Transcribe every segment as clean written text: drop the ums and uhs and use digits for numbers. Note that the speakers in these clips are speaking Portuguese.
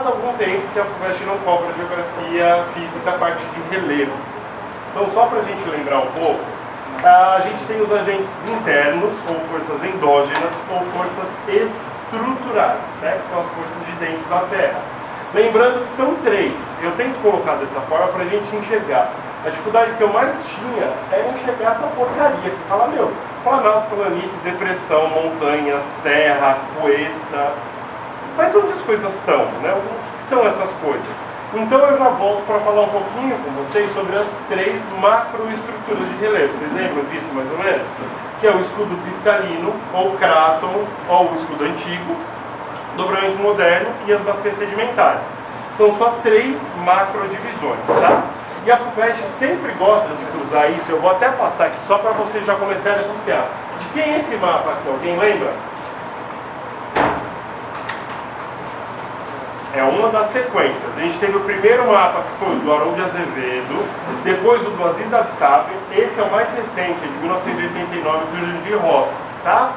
faz algum tempo que a FUVEST não cobra geografia física, a parte de relevo. Então, só para a gente lembrar um pouco, a gente tem os agentes internos, ou forças endógenas, ou forças estruturais, né, que são as forças de dentro da Terra. Lembrando que são três. Eu tento colocar dessa forma para a gente enxergar. A dificuldade que eu mais tinha era enxergar essa porcaria que fala, meu, planalto, planície, depressão, montanha, serra, cuesta. Mas onde as coisas estão, né? O que são essas coisas? Então eu já volto para falar um pouquinho com vocês sobre as três macroestruturas de relevo. Vocês lembram disso mais ou menos? Que é o escudo cristalino, ou cráton, ou o escudo antigo, dobramento moderno e as bacias sedimentares. São só três macrodivisões, tá? E a FUVEST sempre gosta de cruzar isso. Eu vou até passar aqui só para vocês já começarem a associar. De quem é esse mapa aqui? Alguém lembra? É uma das sequências. A gente teve o primeiro mapa que foi o do Haroldo de Azevedo, depois o do Aziz Absaber. Esse é o mais recente, de 1989, do Júlio de Ross, tá?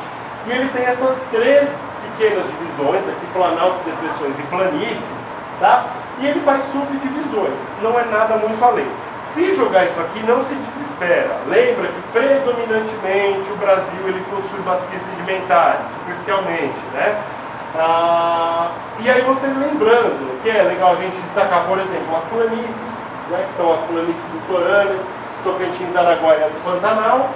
E ele tem essas três pequenas divisões, aqui planaltos, depressões e planícies, tá? E ele faz subdivisões, não é nada muito além. Se jogar isso aqui, não se desespera. Lembra que predominantemente o Brasil ele possui bacias sedimentares, superficialmente, né? E aí você lembrando que é legal a gente destacar, por exemplo, as planícies, né, que são as planícies litorâneas, Tocantins, Araguaia do Pantanal,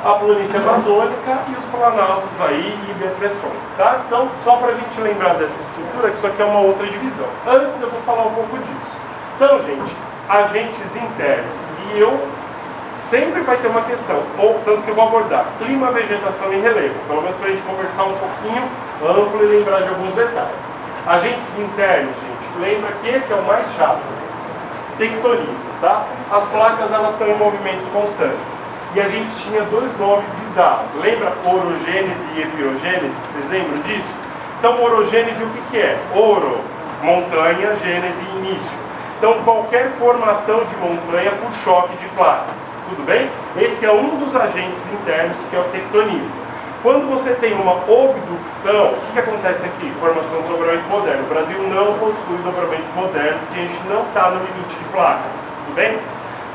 a planície amazônica e os planaltos aí e depressões, tá? Então, só para a gente lembrar dessa estrutura, que isso aqui é uma outra divisão. Antes eu vou falar um pouco disso. Então, gente, agentes internos. E eu sempre vai ter uma questão, ou tanto que eu vou abordar, clima, vegetação e relevo, pelo menos para a gente conversar um pouquinho amplo e lembrar de alguns detalhes. Agentes internos, gente, lembra que esse é o mais chato. Tectonismo, tá? As placas, elas estão em movimentos constantes. E a gente tinha dois nomes bizarros. Lembra orogênese e epirogênese? Vocês lembram disso? Então, orogênese, o que é? Oro, montanha, gênese, início. Então, qualquer formação de montanha por choque de placas. Tudo bem? Esse é um dos agentes internos, que é o tectonismo. Quando você tem uma obducção, o que acontece aqui? Formação de dobramento moderno. O Brasil não possui dobramento moderno, porque a gente não está no limite de placas. Tudo bem?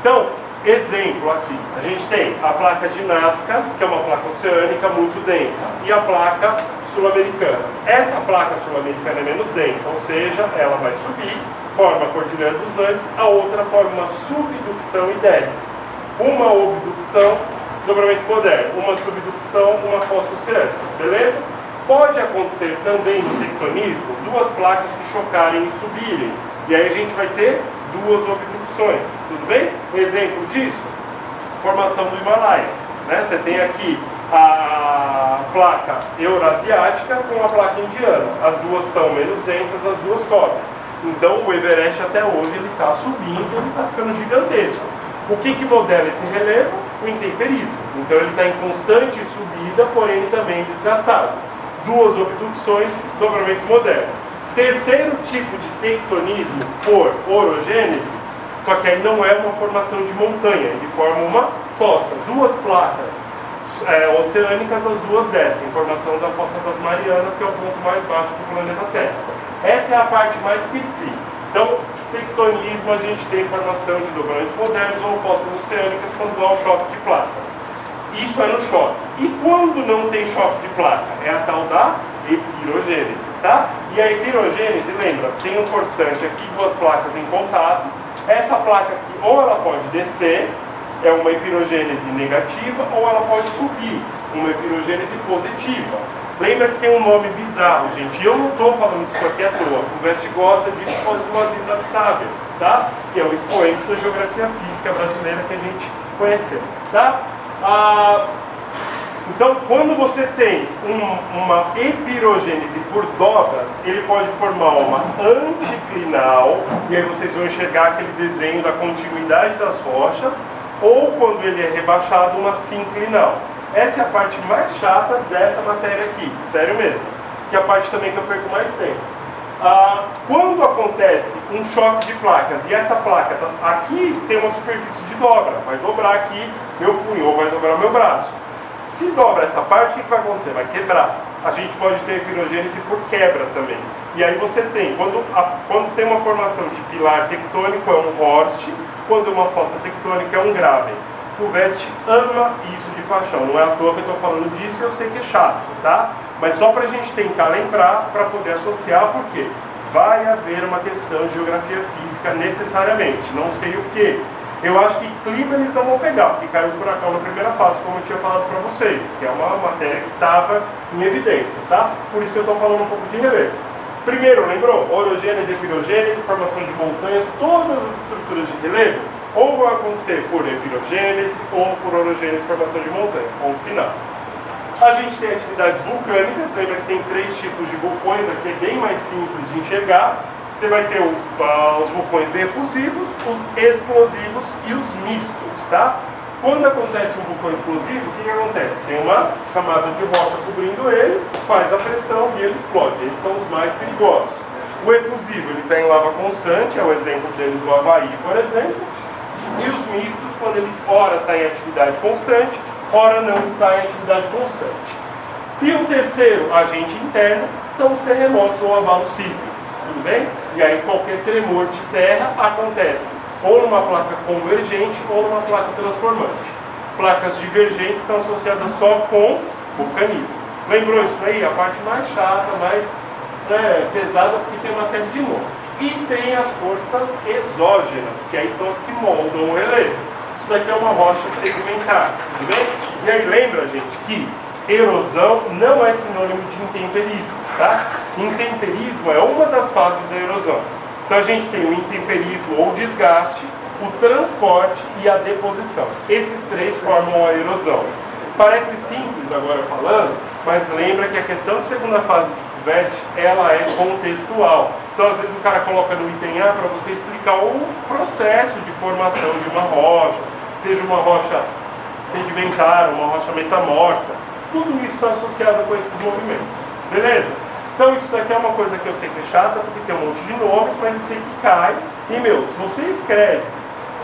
Então, exemplo aqui, a gente tem a placa de Nazca, que é uma placa oceânica muito densa, e a placa sul-americana. Essa placa sul-americana é menos densa, ou seja, ela vai subir, forma a Cordilheira dos Andes, a outra forma uma subducção e desce. Uma obdução, dobramento moderno, uma subdução, uma fossa oceânica, beleza? Pode acontecer também no tectonismo duas placas se chocarem e subirem, e aí a gente vai ter duas obduções, tudo bem? Exemplo disso, formação do Himalaia, né? Você tem aqui a placa eurasiática com a placa indiana, as duas são menos densas, as duas sobem. Então o Everest até hoje ele está subindo, ele está ficando gigantesco. O que modela esse relevo? O intemperismo. Então ele está em constante subida, porém também desgastado. Duas obduções, dobramento moderno. Terceiro tipo de tectonismo por orogênese, só que aí não é uma formação de montanha, ele forma uma fossa. Duas placas oceânicas, as duas descem, formação da Fossa das Marianas, que é o ponto mais baixo do planeta Terra. Essa é a parte mais cri-cri. Então, tectonismo, a gente tem formação de dobramentos modernos ou fossas oceânicas quando há o choque de placas. Isso é no choque. E quando não tem choque de placa? É a tal da epirogênese, tá? E a epirogênese, lembra, tem um forçante aqui, duas placas em contato. Essa placa aqui, ou ela pode descer, é uma epirogênese negativa, ou ela pode subir, uma epirogênese positiva. Lembra que tem um nome bizarro, gente, e eu não estou falando disso aqui à toa. O FUVEST gosta disso por causa do Aziz Absaber, tá? Que é o expoente da geografia física brasileira que a gente conheceu, tá? Então, quando você tem uma epirogênese por dobras, ele pode formar uma anticlinal, e aí vocês vão enxergar aquele desenho da continuidade das rochas, ou quando ele é rebaixado, uma sinclinal. Essa é a parte mais chata dessa matéria aqui, sério mesmo, que é a parte também que eu perco mais tempo. Quando acontece um choque de placas e essa placa aqui tem uma superfície de dobra, vai dobrar aqui meu punho ou vai dobrar meu braço. Se dobra essa parte, o que vai acontecer? Vai quebrar. A gente pode ter epirogênese por quebra também. E aí você tem, quando tem uma formação de pilar tectônico é um horst, quando uma fossa tectônica é um graben. FUVEST ama isso de paixão, não é à toa que eu estou falando disso e eu sei que é chato, tá? Mas só para a gente tentar lembrar, para poder associar, porque vai haver uma questão de geografia física necessariamente, não sei o que. Eu acho que clima eles não vão pegar, porque caiu o furacão na primeira fase, como eu tinha falado para vocês, que é uma matéria que estava em evidência, tá? Por isso que eu estou falando um pouco de relevo. Primeiro, lembrou? Orogênese, epirogênese, formação de montanhas, todas as estruturas de relevo, ou vão acontecer por epirogênese ou por orogênese, formação de montanha, ponto final. A gente tem atividades vulcânicas, lembra que tem 3 tipos de vulcões, aqui é bem mais simples de enxergar. Você vai ter os vulcões efusivos, os explosivos e os mistos, tá? Quando acontece um vulcão explosivo, o que acontece? Tem uma camada de rocha cobrindo ele, faz a pressão e ele explode. Esses são os mais perigosos. O efusivo, ele está em lava constante, é o exemplo deles do Havaí, por exemplo. E os mistos, quando ele ora está em atividade constante, ora não está em atividade constante. E o terceiro agente interno são os terremotos ou abalos sísmicos, tudo bem? E aí qualquer tremor de terra acontece ou numa placa convergente ou numa placa transformante. Placas divergentes estão associadas só com vulcanismo. Lembrou isso aí? A parte mais chata, mais pesada, porque tem uma série de nomes. E tem as forças exógenas, que aí são as que moldam o relevo. Isso aqui é uma rocha sedimentar, tudo bem? E aí lembra, gente, que erosão não é sinônimo de intemperismo, tá? Intemperismo é uma das fases da erosão. Então a gente tem o intemperismo ou desgaste, o transporte e a deposição. Esses 3 formam a erosão. Parece simples agora falando, mas lembra que a questão de segunda fase de FUVEST, ela é contextual. Então às vezes o cara coloca no item A para você explicar o processo de formação de uma rocha, seja uma rocha sedimentar, uma rocha metamórfica. Tudo isso está associado com esses movimentos. Beleza? Então isso daqui é uma coisa que eu sei que é chata, porque tem um monte de nomes, mas eu sei que cai. E, se você escreve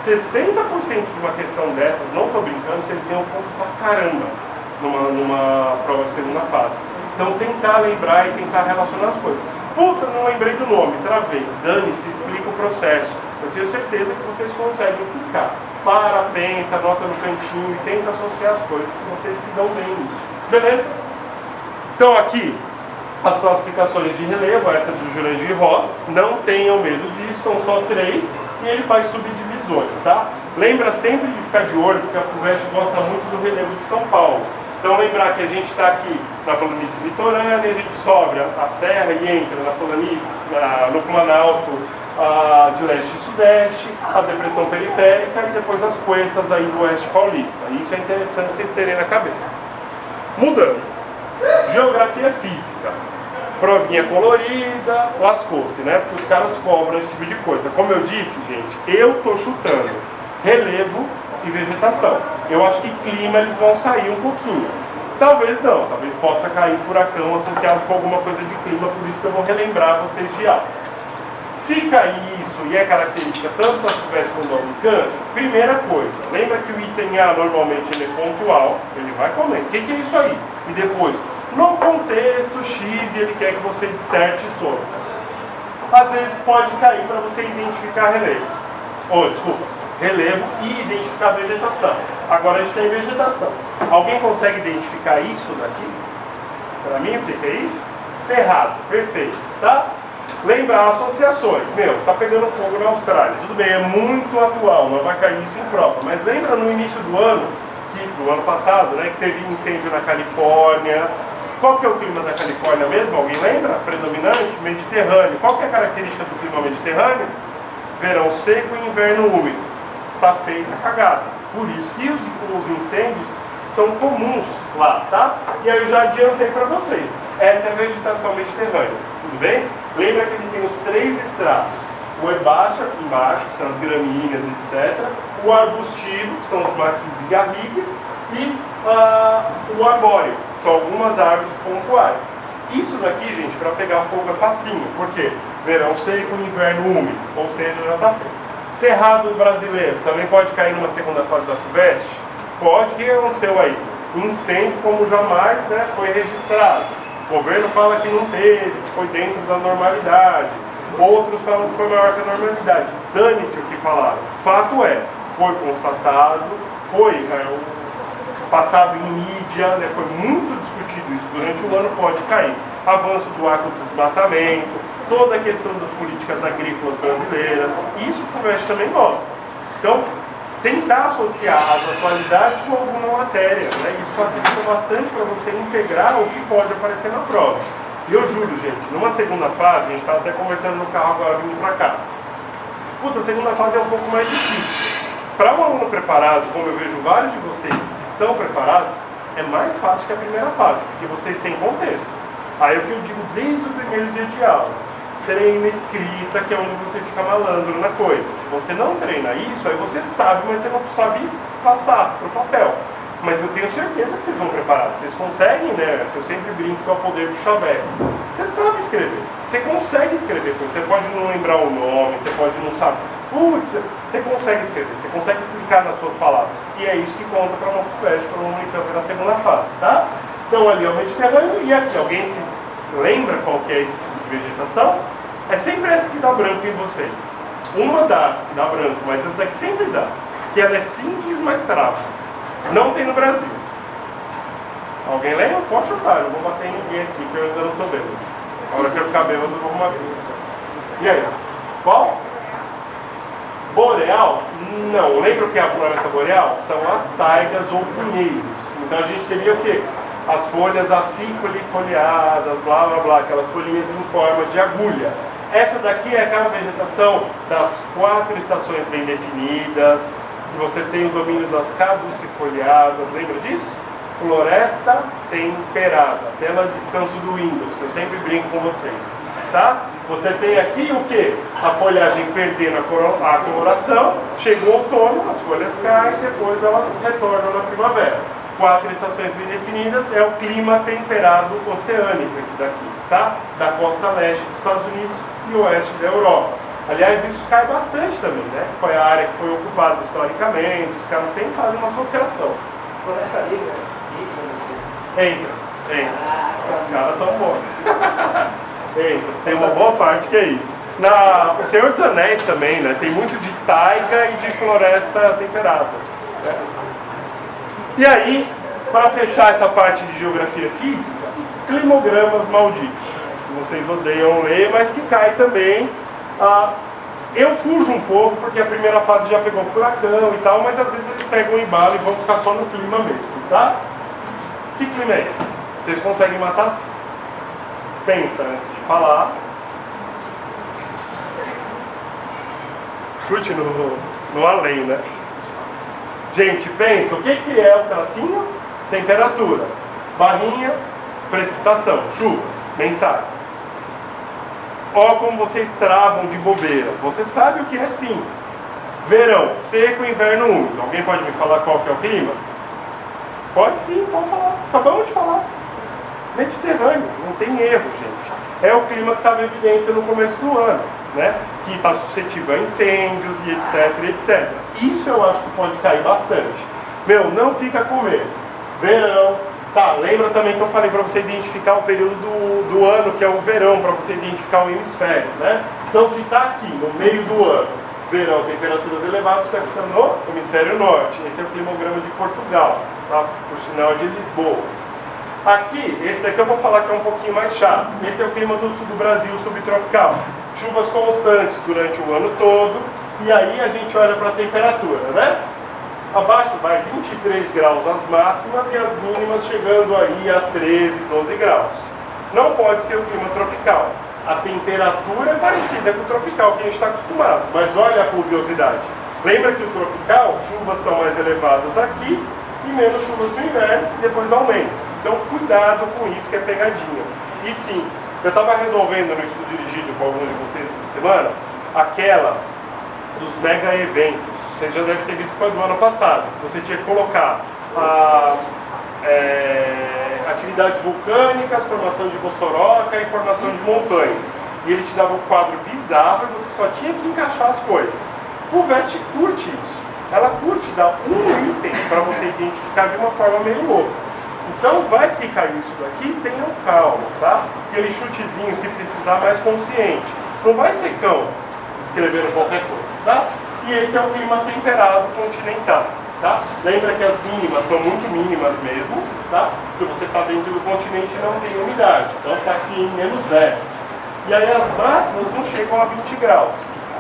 60% de uma questão dessas, não estou brincando, vocês ganham ponto pra caramba numa prova de segunda fase. Então tentar lembrar e tentar relacionar as coisas. Puta, não lembrei do nome, travei. Dane-se, explica o processo. Eu tenho certeza que vocês conseguem explicar. Para, pensa, anota no cantinho e tenta associar as coisas, que vocês se dão bem nisso. Beleza? Então aqui, as classificações de relevo, essa do Jurandir Ross, não tenham medo disso, são só 3 e ele faz subdivisões, tá? Lembra sempre de ficar de olho, porque a FUVEST gosta muito do relevo de São Paulo. Então lembrar que a gente está aqui na planície litorânea, a gente sobe a serra e entra na planície, no Planalto de leste e sudeste, a depressão periférica e depois as cuestas aí do oeste paulista. Isso é interessante vocês terem na cabeça. Mudando. Geografia física. Provinha colorida, lascou-se, né? Porque os caras cobram esse tipo de coisa. Como eu disse, gente, eu tô chutando relevo e vegetação. Eu acho que clima eles vão sair um pouquinho. Talvez não, talvez possa cair furacão associado com alguma coisa de clima, por isso que eu vou relembrar vocês de algo. Se cair isso e é característica tanto da FUVEST quanto da Unicamp, primeira coisa, lembra que o item A normalmente ele é pontual, ele vai comer. O que é isso aí? E depois, no contexto X, ele quer que você disserte sobre. Às vezes pode cair para você identificar relevo. Relevo e identificar vegetação. Agora a gente tem vegetação. Alguém consegue identificar isso daqui? Para mim, o que é isso? Cerrado, perfeito, tá? Lembrar associações. Tá pegando fogo na Austrália. Tudo bem, é muito atual, não vai cair isso em prova. Mas lembra no início do ano, do ano passado, né, que teve incêndio na Califórnia. Qual que é o clima da Califórnia mesmo? Alguém lembra? Predominante? Mediterrâneo. Qual que é a característica do clima mediterrâneo? Verão seco e inverno úmido. Tá feita a cagada. Por isso que os incêndios são comuns lá, tá? E aí eu já adiantei para vocês. Essa é a vegetação mediterrânea. Tudo bem? Lembra que ele tem os 3 estratos. O herbáceo aqui embaixo, que são as gramíneas, etc. O arbustivo, que são os maquis e garrigues. E o arbóreo, que são algumas árvores pontuais. Isso daqui, gente, para pegar fogo é facinho. Por quê? Verão seco e inverno úmido. Ou seja, já está feito. Cerrado brasileiro também pode cair numa segunda fase da FUVEST? Pode. O que aconteceu aí? Incêndio como jamais, né, foi registrado. O governo fala que não teve, que foi dentro da normalidade. Outros falam que foi maior que a normalidade. Dane-se o que falaram. Fato é, foi constatado, foi passado em mídia, né, foi muito discutido isso durante o ano, pode cair. Avanço do agrodesmatamento, toda a questão das políticas agrícolas brasileiras, isso o FUVEST também gosta. Então, tentar associar as atualidades com alguma matéria, né? Isso facilita bastante para você integrar o que pode aparecer na prova. E eu juro, gente, numa segunda fase, a gente estava até conversando no carro agora vindo para cá. Puta, a segunda fase é um pouco mais difícil. Para um aluno preparado, como eu vejo vários de vocês que estão preparados, é mais fácil que a primeira fase, porque vocês têm contexto. Aí é o que eu digo desde o primeiro dia de aula. Treina escrita, que é onde você fica malandro na coisa. Se você não treina isso, aí você sabe, mas você não sabe passar para o papel. Mas eu tenho certeza que vocês vão preparados. Vocês conseguem, né? Eu sempre brinco que é o poder do chaveco. Você sabe escrever. Você consegue escrever. Você pode não lembrar o nome, você pode não saber. Putz, você consegue escrever. Você consegue explicar nas suas palavras. E é isso que conta para uma FUVEST, para uma Unicamp na segunda fase, tá? Então ali é o Mediterrâneo e aqui. Alguém se lembra qual que é esse tipo de vegetação? É sempre essa que dá branco em vocês. Uma das que dá branco, mas essa daqui sempre dá. Que ela é simples, mas trava. Não tem no Brasil. Alguém lembra? Pode chutar, eu não vou bater em ninguém aqui, porque eu ainda não estou bêbado. A hora que eu ficar bêbado, eu vou arrumar bêbado. E aí? Qual? Boreal? Não. Lembra o que é a floresta boreal? São as taigas ou pinheiros. Então a gente teria o quê? As folhas aciculifoliadas, blá blá blá, aquelas folhinhas em forma de agulha. Essa daqui é aquela vegetação das 4 estações bem definidas, que você tem o domínio das caducifoliadas, lembra disso? Floresta temperada, tela de descanso do Windows, que eu sempre brinco com vocês, tá? Você tem aqui o que? A folhagem perdendo a coloração, chega o outono, as folhas caem, depois elas retornam na primavera. 4 estações bem definidas, é o clima temperado oceânico esse daqui, tá? Da costa leste dos Estados Unidos e oeste da Europa. Aliás, isso cai bastante também, né? Foi a área que foi ocupada historicamente, os caras sempre fazem uma associação. Floresta livre, Entra. Os caras estão bons. Entra. Tem uma boa parte que é isso. O Senhor dos Anéis também, né? Tem muito de taiga e de floresta temperada. Né? E aí, para fechar essa parte de geografia física, climogramas malditos. Que vocês odeiam ler, mas que cai também. Eu fujo um pouco, porque a primeira fase já pegou furacão e tal, mas às vezes eles pegam o embalo e vão ficar só no clima mesmo, tá? Que clima é esse? Vocês conseguem matar assim? Pensa antes de falar. Chute no além, né? Gente, pensa, o que é o tracinho? Temperatura. Barrinha, precipitação, chuvas, mensais. Ó como vocês travam de bobeira. Você sabe o que é sim. Verão, seco, inverno úmido. Alguém pode me falar qual que é o clima? Pode sim, pode falar. Acabamos de falar. Mediterrâneo, não tem erro, gente. É o clima que estava em evidência no começo do ano, né? Que está suscetível a incêndios e etc, etc. Isso eu acho que pode cair bastante. Meu, não fica com medo. Verão. Tá, lembra também que eu falei para você identificar o período do ano, que é o verão, para você identificar o hemisfério, né? Então, se está aqui, no meio do ano, verão, temperaturas elevadas, está ficando no hemisfério norte. Esse é o climograma de Portugal, tá? Por sinal de Lisboa. Aqui, esse daqui eu vou falar que é um pouquinho mais chato. Esse é o clima do sul do Brasil, subtropical. Chuvas constantes durante o ano todo, e aí a gente olha para a temperatura, né? Abaixo vai 23 graus as máximas e as mínimas chegando aí a 13, 12 graus. Não pode ser o clima tropical. A temperatura é parecida com o tropical, que a gente está acostumado, mas olha a pluviosidade. Lembra que o tropical, chuvas estão mais elevadas aqui e menos chuvas no inverno, e depois aumenta. Então cuidado com isso, que é pegadinha. E sim, eu estava resolvendo no estudo dirigido com alguns de vocês essa semana, aquela dos mega eventos. Vocês já devem ter visto que foi do ano passado. Você tinha que colocar atividades vulcânicas, formação de bossoroca e formação de montanhas. E ele te dava um quadro bizarro e você só tinha que encaixar as coisas. O FUVEST curte isso. Ela curte dar um item para você identificar de uma forma meio louca. Então vai que caiu isso daqui, tenham calma, tá? Aquele chutezinho, se precisar, mais consciente. Não vai ser cão escrevendo qualquer coisa, tá? E esse é o clima temperado continental, tá? Lembra que as mínimas são muito mínimas mesmo, tá? Porque você está dentro do continente e não tem umidade. Então está aqui em -10. E aí as máximas não chegam a 20 graus.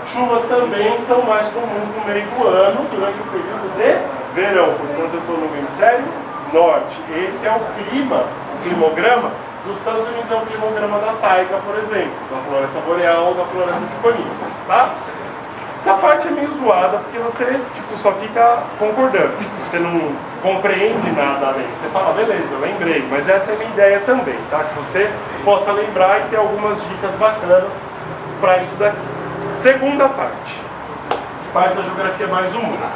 Chuvas também são mais comuns no meio do ano, durante o período de verão. Portanto, eu estou no hemisfério norte. Esse é o clima, o climograma dos Estados Unidos, é o climograma da taiga, por exemplo, da floresta boreal ou da floresta de coníferas, tá? Essa parte é meio zoada porque você só fica concordando, você não compreende nada além. Você fala, beleza, eu lembrei, mas essa é a minha ideia também, tá? Que você possa lembrar e ter algumas dicas bacanas para isso daqui. Segunda parte da geografia mais humana.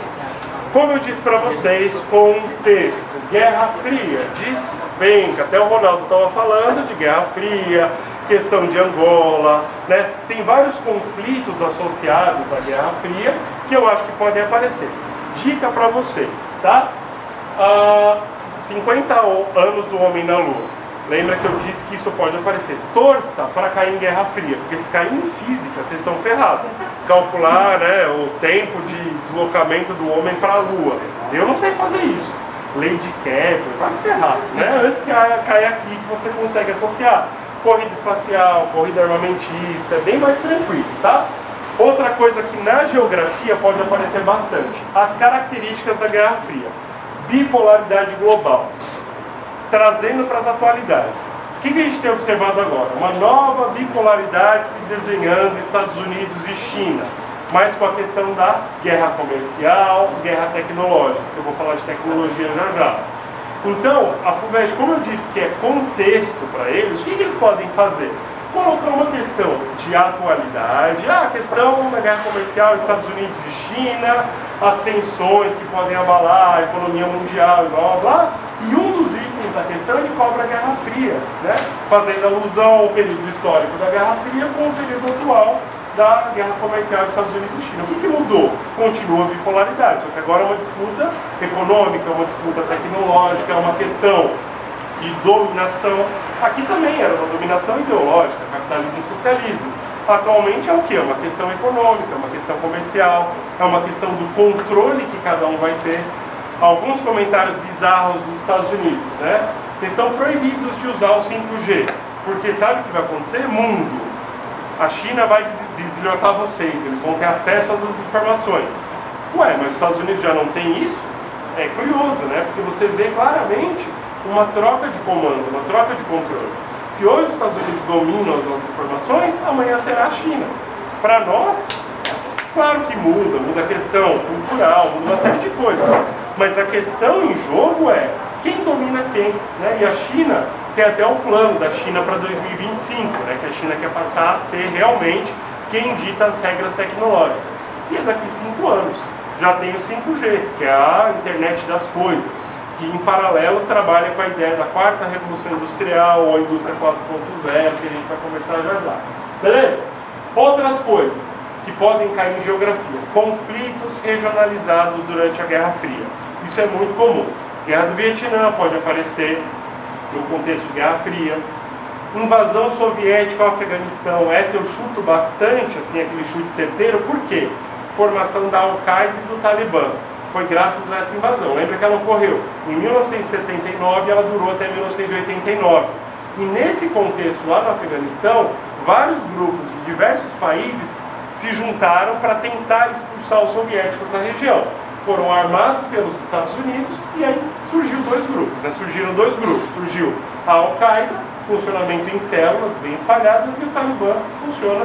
Como eu disse para vocês, contexto, Guerra Fria, despenca. Até o Ronaldo estava falando de Guerra Fria, questão de Angola, né? Tem vários conflitos associados à Guerra Fria que eu acho que podem aparecer. Dica para vocês, tá? 50 anos do Homem na Lua. Lembra que eu disse que isso pode aparecer. Torça para cair em Guerra Fria, porque se cair em física, vocês estão ferrados. Calcular, né, o tempo de deslocamento do homem para a Lua. Eu não sei fazer isso. Lei de Kepler, vai se ferrar, né? Antes que caia aqui, que você consegue associar. Corrida espacial, corrida armamentista, é bem mais tranquilo, tá? Outra coisa que na geografia pode aparecer bastante. As características da Guerra Fria. Bipolaridade global. Trazendo para as atualidades. O que a gente tem observado agora? Uma nova bipolaridade se desenhando Estados Unidos e China, mas com a questão da guerra comercial, guerra tecnológica. Eu vou falar de tecnologia já já. Então, a FUVEST, como eu disse que é contexto para eles, o que eles podem fazer? Colocar uma questão de atualidade, a questão da guerra comercial Estados Unidos e China, as tensões que podem abalar a economia mundial e blá blá blá, e um dos itens da questão ele cobra a Guerra Fria, né? Fazendo alusão ao período histórico da Guerra Fria com o período atual da guerra comercial Estados Unidos e China. O que mudou? Continua a bipolaridade, só que agora é uma disputa econômica, uma disputa tecnológica, é uma questão de dominação. Aqui também era uma dominação ideológica, capitalismo e socialismo. Atualmente é o que? É uma questão econômica, é uma questão comercial, é uma questão do controle que cada um vai ter. Alguns comentários bizarros dos Estados Unidos, né? Vocês estão proibidos de usar o 5G, porque sabe o que vai acontecer? Mundo. A China vai bisbilhotar vocês, eles vão ter acesso às informações. Ué, mas os Estados Unidos já não tem isso? É curioso, né? Porque você vê claramente uma troca de comando, uma troca de controle. Se hoje os Estados Unidos dominam as nossas informações, amanhã será a China. Para nós, claro que muda a questão cultural, muda uma série de coisas. Mas a questão em jogo é quem domina quem, né? E a China tem até um plano da China para 2025, né? Que a China quer passar a ser realmente quem dita as regras tecnológicas. E é daqui 5 anos. Já tem o 5G, que é a internet das coisas, que em paralelo trabalha com a ideia da quarta revolução industrial ou a indústria 4.0, que a gente vai conversar já já. Beleza? Outras coisas que podem cair em geografia. Conflitos regionalizados durante a Guerra Fria. Isso é muito comum. Guerra do Vietnã pode aparecer no contexto de Guerra Fria. Invasão soviética ao Afeganistão. Essa eu chuto bastante, assim, aquele chute certeiro. Por quê? Formação da Al-Qaeda e do Talibã. Foi graças a essa invasão. Lembra que ela ocorreu em 1979 e ela durou até 1989. E nesse contexto lá no Afeganistão, vários grupos de diversos países se juntaram para tentar expulsar os soviéticos da região. Foram armados pelos Estados Unidos e aí surgiram dois grupos. Surgiu a Al-Qaeda, funcionamento em células bem espalhadas, e o Talibã funciona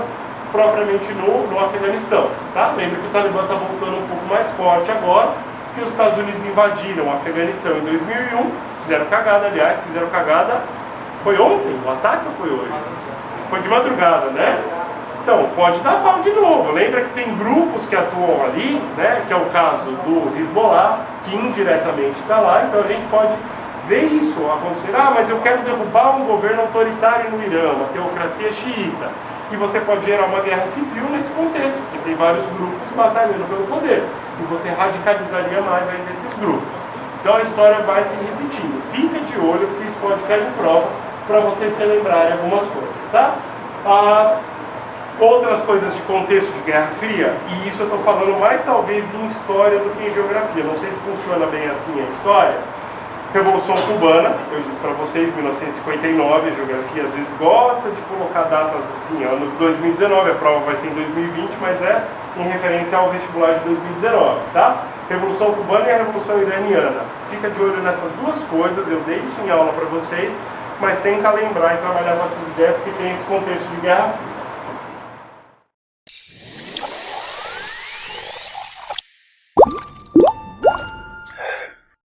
propriamente no Afeganistão. Tá? Lembra que o Talibã está voltando um pouco mais forte agora, que os Estados Unidos invadiram o Afeganistão em 2001, fizeram cagada, foi ontem o ataque ou foi hoje? Foi de madrugada, né? Então, pode dar pau de novo. Lembra que tem grupos que atuam ali, né? Que é o caso do Hezbollah, que indiretamente está lá, então a gente pode ver isso acontecer. Ah, mas eu quero derrubar um governo autoritário no Irã, uma teocracia xiita. E você pode gerar uma guerra civil nesse contexto, porque tem vários grupos batalhando pelo poder. E você radicalizaria mais ainda esses grupos. Então a história vai se repetindo. Fica de olho, porque isso pode cair em prova para vocês se lembrarem algumas coisas, tá? Outras coisas de contexto de Guerra Fria, e isso eu estou falando mais talvez em história do que em geografia, não sei se funciona bem assim a história. Revolução Cubana, eu disse para vocês, 1959, a geografia às vezes gosta de colocar datas assim, ano de 2019, a prova vai ser em 2020, mas é em referência ao vestibular de 2019, tá? Revolução Cubana e a Revolução Iraniana. Fica de olho nessas duas coisas, eu dei isso em aula para vocês, mas tenta lembrar e trabalhar com essas ideias que tem esse contexto de Guerra Fria.